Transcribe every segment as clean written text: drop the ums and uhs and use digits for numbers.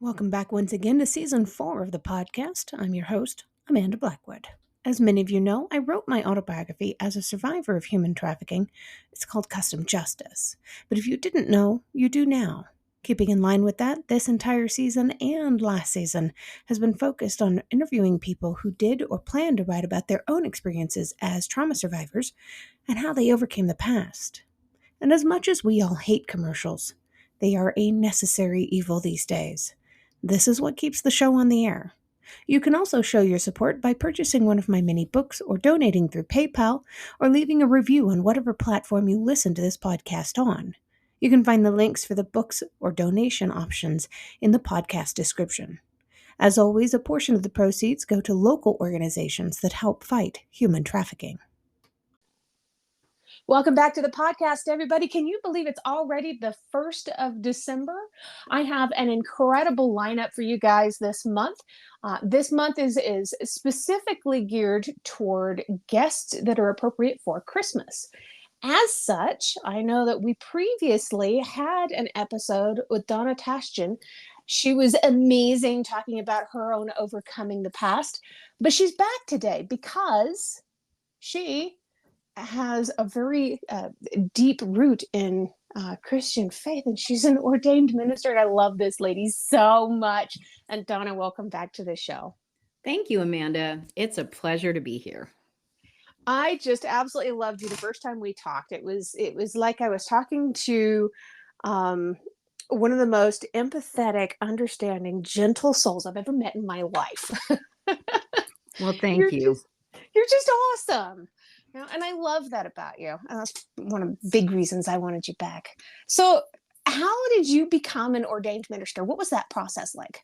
Welcome back once again to Season 4 of the podcast. I'm your host, Amanda Blackwood. As many of you know, I wrote my autobiography as a survivor of human trafficking. It's called Custom Justice. But if you didn't know, you do now. Keeping in line with that, this entire season and last season has been focused on interviewing people who did or planned to write about their own experiences as trauma survivors and how they overcame the past. And as much as we all hate commercials, they are a necessary evil these days. This is what keeps the show on the air. You can also show your support by purchasing one of my mini books or donating through PayPal or leaving a review on whatever platform you listen to this podcast on. You can find the links for the books or donation options in the podcast description. As always, a portion of the proceeds go to local organizations that help fight human trafficking. Welcome back to the podcast, everybody. Can you believe it's already the 1st of December? I have an incredible lineup for you guys this month. This month is specifically geared toward guests that are appropriate for Christmas. As such, I know that we previously had an episode with Donna. She was amazing talking about her own overcoming the past, but she's back today because she has a very deep root in Christian faith, and she's an ordained minister. And I love this lady so much. And Donna, welcome back to the show. Thank you, Amanda. It's a pleasure to be here. I just absolutely loved you the first time we talked. It was like I was talking to one of the most empathetic, understanding, gentle souls I've ever met in my life. Well, thank you. You're just awesome. You know, and I love that about you. And that's one of the big reasons I wanted you back. So how did you become an ordained minister? What was that process like?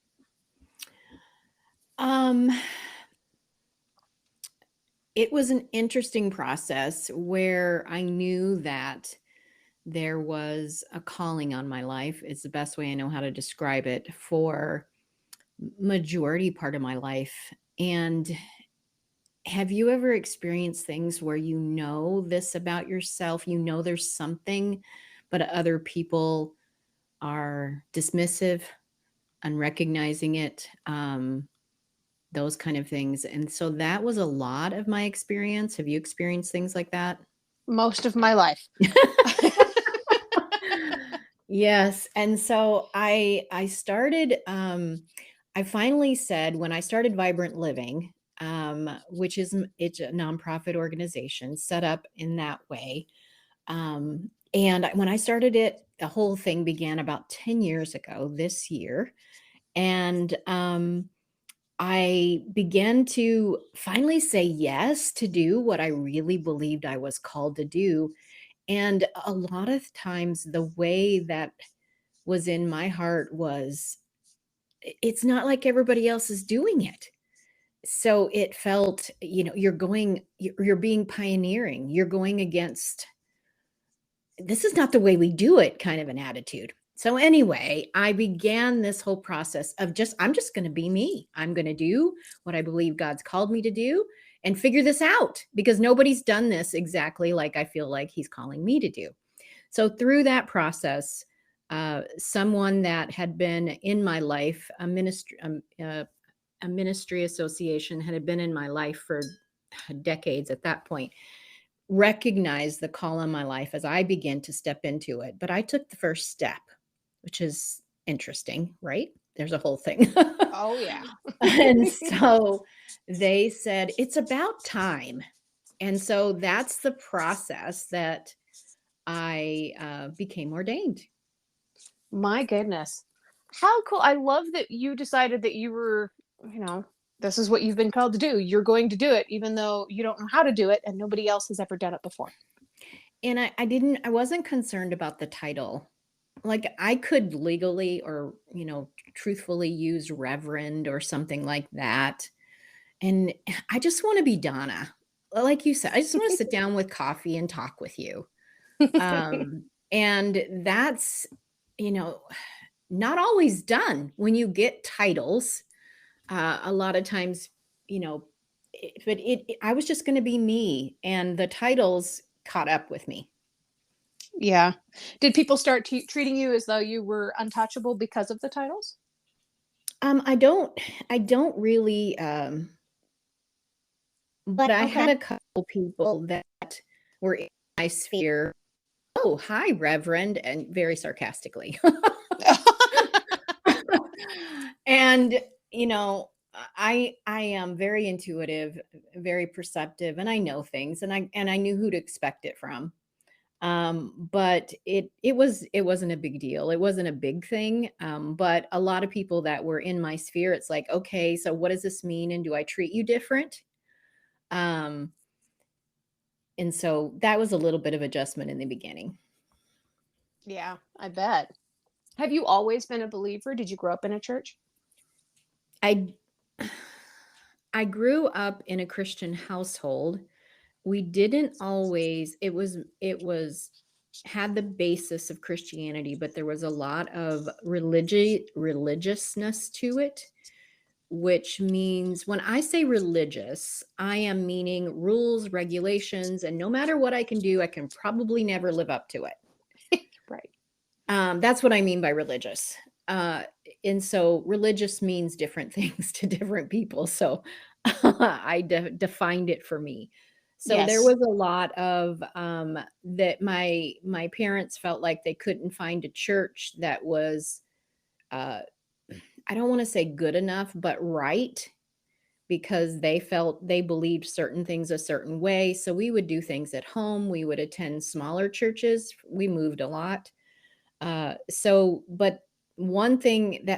It was an interesting process where I knew that there was a calling on my life. It's the best way I know how to describe it for majority part of my life. And have you ever experienced things where you know this about yourself? You know there's something, but other people are dismissive, unrecognizing it, those kind of things. And so that was a lot of my experience. Have you experienced things like that? Most of my life. Yes. And so I started, I finally said when I started Vibrant Living, which it's a nonprofit organization set up in that way. And when I started it, the whole thing began about 10 years ago this year. And I began to finally say yes to do what I really believed I was called to do. And a lot of times the way that was in my heart was, it's not like everybody else is doing it. So it felt, you're being pioneering, you're going against, this is not the way we do it kind of an attitude. So anyway, I began this whole process of I'm just going to be me. I'm going to do what I believe God's called me to do and figure this out because nobody's done this exactly like I feel like he's calling me to do. So through that process, someone that had been in my life, a ministry association had been in my life for decades at that point, recognized the call on my life as I began to step into it. But I took the first step, which is interesting, right? There's a whole thing. Oh, yeah. And so they said, it's about time. And so that's the process that I became ordained. My goodness. How cool. I love that you decided that you were, this is what you've been called to do. You're going to do it, even though you don't know how to do it and nobody else has ever done it before. And I wasn't concerned about the title. Like I could legally or, truthfully use reverend or something like that. And I just want to be Donna. Like you said, I just want to sit down with coffee and talk with you. And that's, not always done when you get titles. A lot of times, I was just going to be me and the titles caught up with me. Yeah. Did people start treating you as though you were untouchable because of the titles? I don't really, but I had Okay. a couple people that were in my sphere. Oh, hi, Reverend, and very sarcastically. And, you know, I am very intuitive, very perceptive, and I know things, and I knew who to expect it from. But it wasn't a big deal. It wasn't a big thing. But a lot of people that were in my sphere, it's like, okay, so what does this mean? And do I treat you different? Um, and so that was a little bit of adjustment in the beginning. Yeah, I bet. Have you always been a believer? Did you grow up in a church? I I grew up in a Christian household. We didn't always, it was had the basis of Christianity, but there was a lot of religiousness to it, which means when I say religious, I am meaning rules, regulations, and no matter what I can do, I can probably never live up to it. Right. That's what I mean by religious. Uh, and so religious means different things to different people. So I defined it for me. So there Yes. was a lot of that my parents felt like they couldn't find a church that was uh, I don't want to say good enough, but right, because they felt they believed certain things a certain way. So we would do things at home. We would attend smaller churches. We moved a lot. But one thing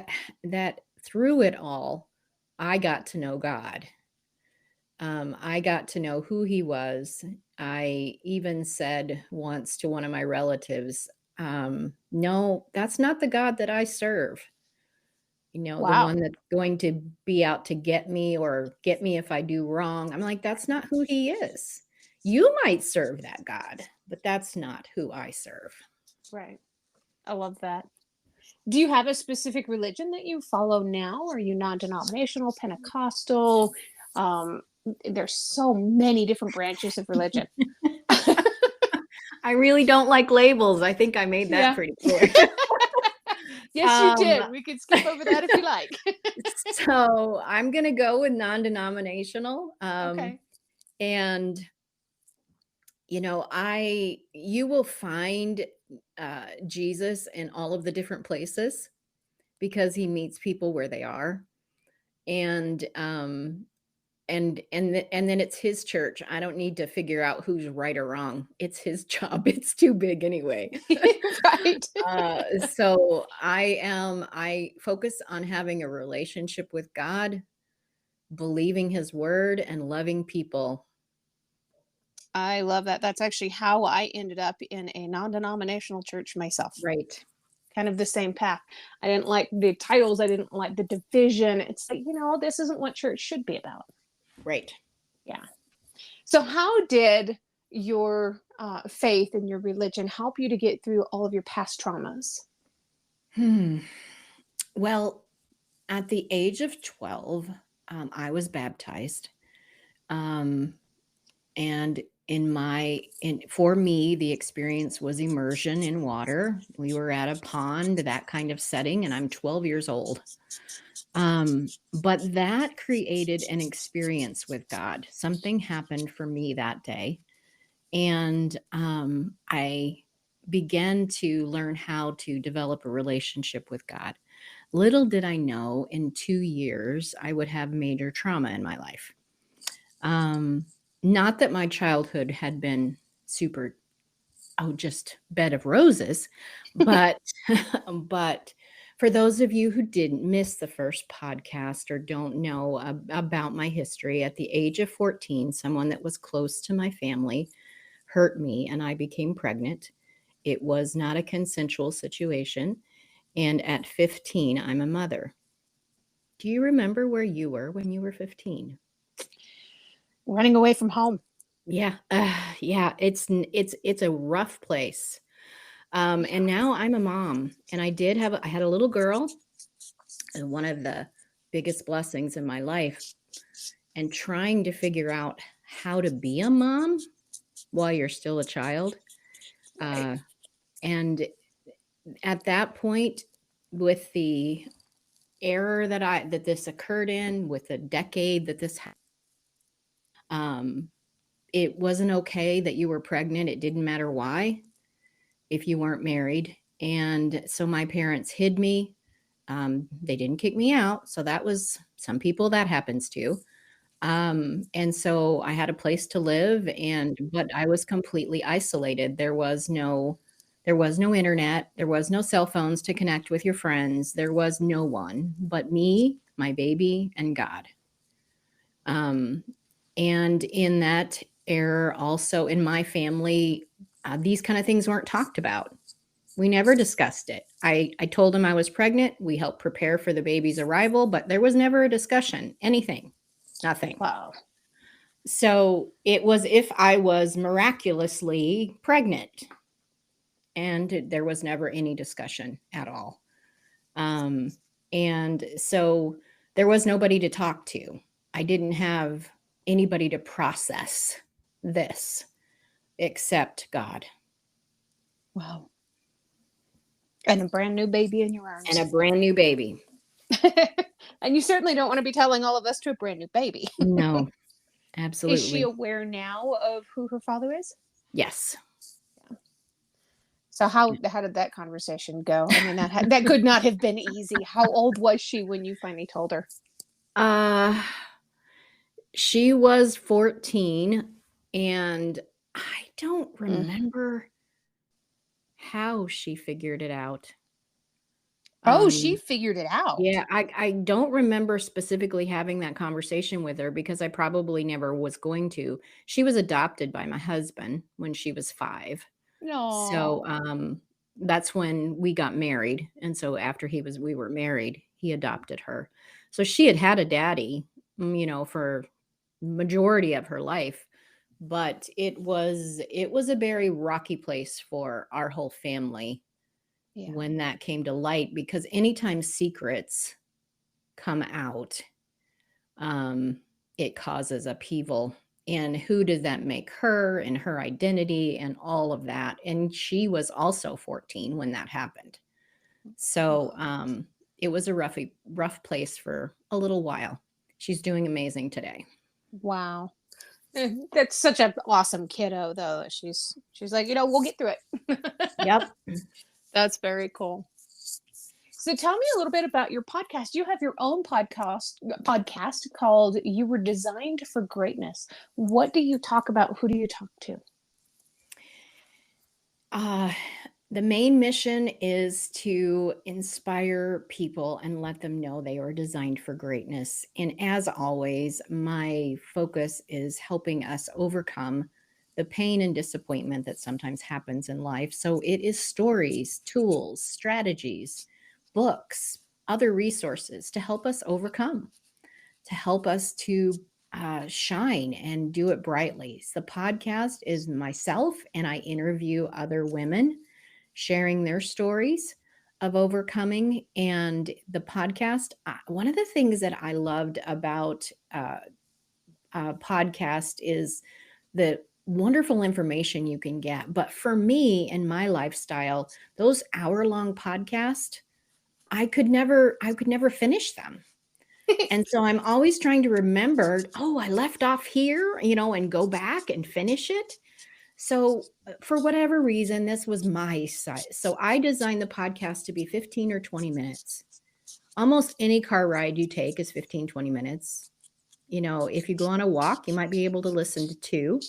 that through it all, I got to know God. I got to know who He was. I even said once to one of my relatives, "No, that's not the God that I serve. The Wow. one that's going to be out to get me or get me if I do wrong." I'm like, "That's not who He is. You might serve that God, but that's not who I serve." Right. I love that. Do you have a specific religion that you follow now? Are you non-denominational, Pentecostal? Um, there's so many different branches of religion. I really don't like labels. I think I made that Yeah. pretty clear. Yes, you Um, did. We could skip over that if you like. so I'm gonna go with non-denominational. Okay. And you will find Jesus in all of the different places because he meets people where they are. And and then it's his church. I don't need to figure out who's right or wrong. It's his job. It's too big anyway. Right. So I focus on having a relationship with God, believing his word, and loving people. I love that. That's actually how I ended up in a non-denominational church myself. Right. Kind of the same path. I didn't like the titles. I didn't like the division. It's like, this isn't what church should be about. Right. Yeah. So, how did your faith and your religion help you to get through all of your past traumas? Hmm. Well, at the age of 12, I was baptized. Um, and for me, the experience was immersion in water. We were at a pond, that kind of setting, and I'm 12 years old. But that created an experience with God. Something happened for me that day. And I began to learn how to develop a relationship with God. Little did I know in 2 years I would have major trauma in my life. Um, Not that my childhood had been super, oh, just bed of roses, but but for those of you who didn't miss the first podcast or don't know about my history, at the age of 14, someone that was close to my family hurt me and I became pregnant. It was not a consensual situation. And at 15, I'm a mother. Do you remember where you were when you were 15? Running away from home. Yeah, yeah, it's a rough place. And now I'm a mom, and I had a little girl, and one of the biggest blessings in my life, and trying to figure out how to be a mom while you're still a child. Right. And at that point, with the era that this occurred in, with the decade that this it wasn't okay that you were pregnant. It didn't matter why, if you weren't married. And so my parents hid me. They didn't kick me out. So that was, some people that happens to. And so I had a place to live, but I was completely isolated. There was no internet. There was no cell phones to connect with your friends. There was no one but me, my baby, and God. Um, and in that era, also in my family, these kind of things weren't talked about. We never discussed it. I told him I was pregnant. We helped prepare for the baby's arrival, but there was never a discussion, anything, nothing. Wow. So it was if I was miraculously pregnant, and there was never any discussion at all. And so there was nobody to talk to. I didn't have anybody to process this except God. Wow. And a brand new baby in your arms. And a brand new baby. And you certainly don't want to be telling all of us to a brand new baby. No, Is absolutely. she aware now of who her father is? Yes. So how did that conversation go? I mean, that could not have been easy. How old was she when you finally told her? She was 14, and I don't Mm. remember how she figured it out. Oh, she figured it out. Yeah, I don't remember specifically having that conversation with her because I probably never was going to. She was adopted by my husband when she was 5. So, No. that's when we got married, and so after we were married, he adopted her. So she had had a daddy, for majority of her life, but it was a very rocky place for our whole family Yeah. when that came to light, because anytime secrets come out, it causes upheaval. And who does that make her, and her identity and all of that? And she was also 14 when that happened. So it was a rough place for a little while. She's doing amazing today. Wow. That's such an awesome kiddo, though. She's like, we'll get through it. Yep. That's very cool. So tell me a little bit about your podcast. You have your own podcast called You Were Designed for Greatness. What do you talk about? Who do you talk to? The main mission is to inspire people and let them know they are designed for greatness. And as always, my focus is helping us overcome the pain and disappointment that sometimes happens in life. So it is stories, tools, strategies, books, other resources to help us overcome, to help us to shine and do it brightly. So the podcast is myself, and I interview other women sharing their stories of overcoming. And the podcast, one of the things that I loved about podcast is the wonderful information you can get. But for me and my lifestyle, those hour-long podcasts, I could never finish them. And so I'm always trying to remember, I left off here, and go back and finish it. So for whatever reason, this was my site. So I designed the podcast to be 15 or 20 minutes. Almost any car ride you take is 15, 20 minutes. If you go on a walk, you might be able to listen to 2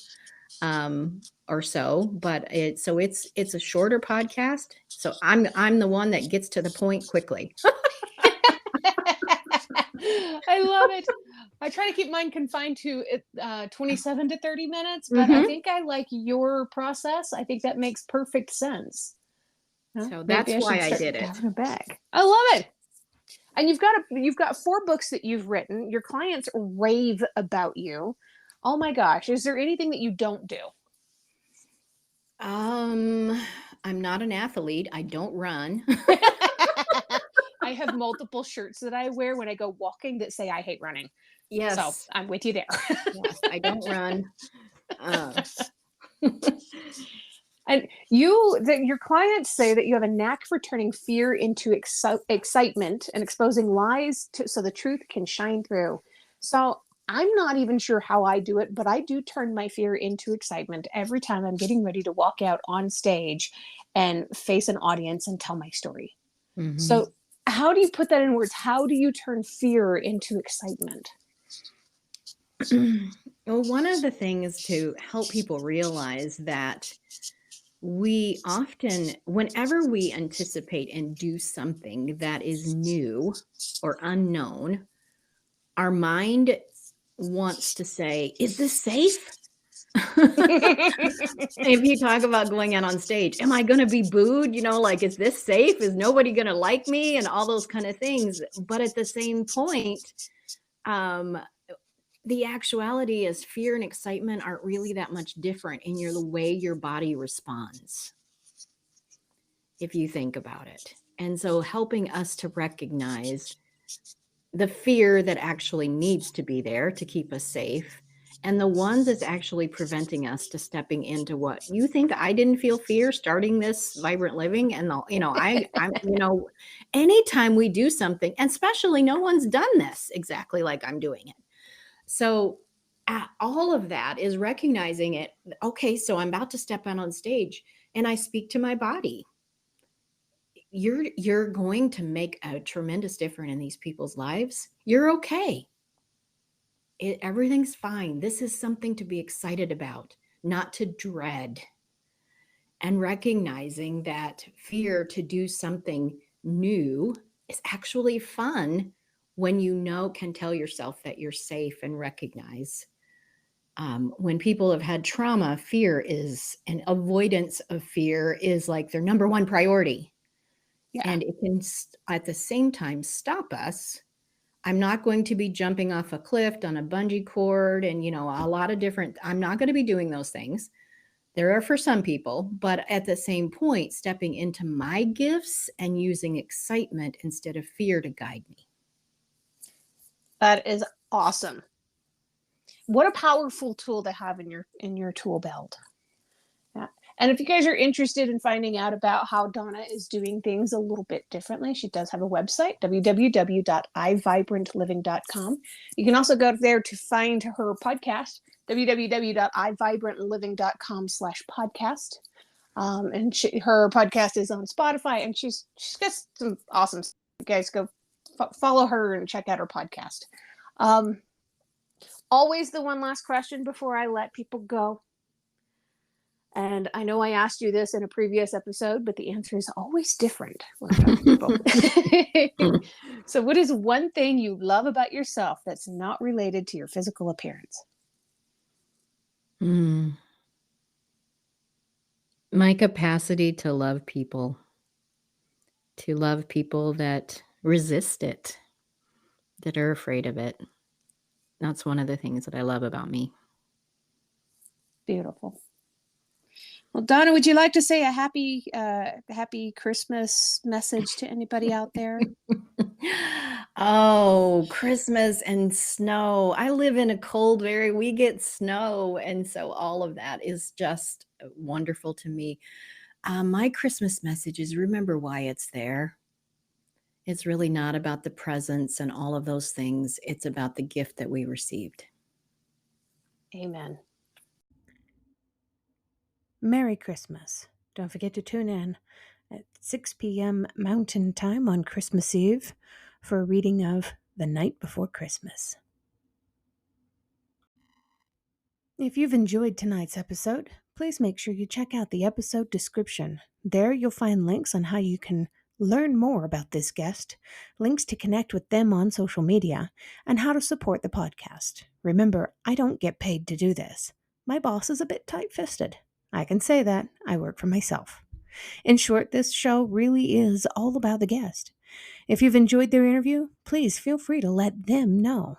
or so, but it's a shorter podcast. So I'm the one that gets to the point quickly. I love it. I try to keep mine confined to 27 to 30 minutes, but I think I like your process. I think that makes perfect sense. So Maybe that's I should why I start did it. having a bag. I love it. And you've got 4 books that you've written. Your clients rave about you. Oh my gosh, is there anything that you don't do? I'm not an athlete. I don't run. I have multiple shirts that I wear when I go walking that say I hate running. Yes. So I'm with you there. Yes, I don't run. And your clients say that you have a knack for turning fear into excitement and exposing lies so the truth can shine through. So I'm not even sure how I do it, but I do turn my fear into excitement every time I'm getting ready to walk out on stage and face an audience and tell my story. Mm-hmm. So how do you put that in words? How do you turn fear into excitement? Well, one of the things to help people realize that we often, whenever we anticipate and do something that is new or unknown, our mind wants to say, is this safe? If you talk about going out on stage, am I going to be booed? Like, is this safe? Is nobody going to like me? And all those kind of things. But at the same point, the actuality is fear and excitement aren't really that much different in the way your body responds, if you think about it. And so helping us to recognize the fear that actually needs to be there to keep us safe, and the ones that's actually preventing us to stepping into what you think. I didn't feel fear starting this vibrant living, and anytime we do something, and especially no one's done this exactly like I'm doing it. So all of that is recognizing it. Okay, so I'm about to step out on stage and I speak to my body. You're going to make a tremendous difference in these people's lives. You're okay. Everything's fine. This is something to be excited about, not to dread. And recognizing that fear to do something new is actually fun when can tell yourself that you're safe and recognize. When people have had trauma, fear is, and avoidance of fear is like their number one priority. Yeah. And it can, at the same time, stop us. I'm not going to be jumping off a cliff on a bungee cord and, a lot of different, I'm not going to be doing those things. There are for some people, but at the same point, stepping into my gifts and using excitement instead of fear to guide me. That is awesome. What a powerful tool to have in your tool belt. Yeah. And if you guys are interested in finding out about how Donna is doing things a little bit differently, she does have a website, www.iVibrantLiving.com. You can also go there to find her podcast, www.iVibrantLiving.com/podcast. And her podcast is on Spotify, and she's got some awesome stuff. You guys go follow her and check out her podcast. Always the one last question before I let people go. And I know I asked you this in a previous episode, but the answer is always different when I talk to people. So what is one thing you love about yourself that's not related to your physical appearance? My capacity to love people that resist it, that are afraid of it. That's one of the things that I love about me. Beautiful. Well, Donna, would you like to say a happy Christmas message to anybody out there? Oh, Christmas and snow. I live in a cold area. We get snow. And so all of that is just wonderful to me. My Christmas message is remember why it's there. It's really not about the presents and all of those things. It's about the gift that we received. Amen. Merry Christmas. Don't forget to tune in at 6 p.m. Mountain Time on Christmas Eve for a reading of The Night Before Christmas. If you've enjoyed tonight's episode, please make sure you check out the episode description. There you'll find links on how you can learn more about this guest, links to connect with them on social media, and how to support the podcast. Remember, I don't get paid to do this. My boss is a bit tight-fisted. I can say that. I work for myself. In short, this show really is all about the guest. If you've enjoyed their interview, please feel free to let them know.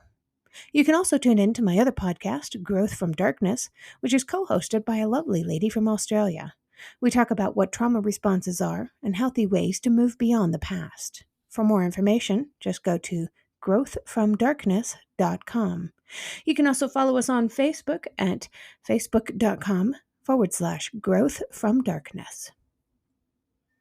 You can also tune in to my other podcast, Growth from Darkness, which is co-hosted by a lovely lady from Australia. We talk about what trauma responses are and healthy ways to move beyond the past. For more information, just go to growthfromdarkness.com. You can also follow us on Facebook at facebook.com /growth from darkness.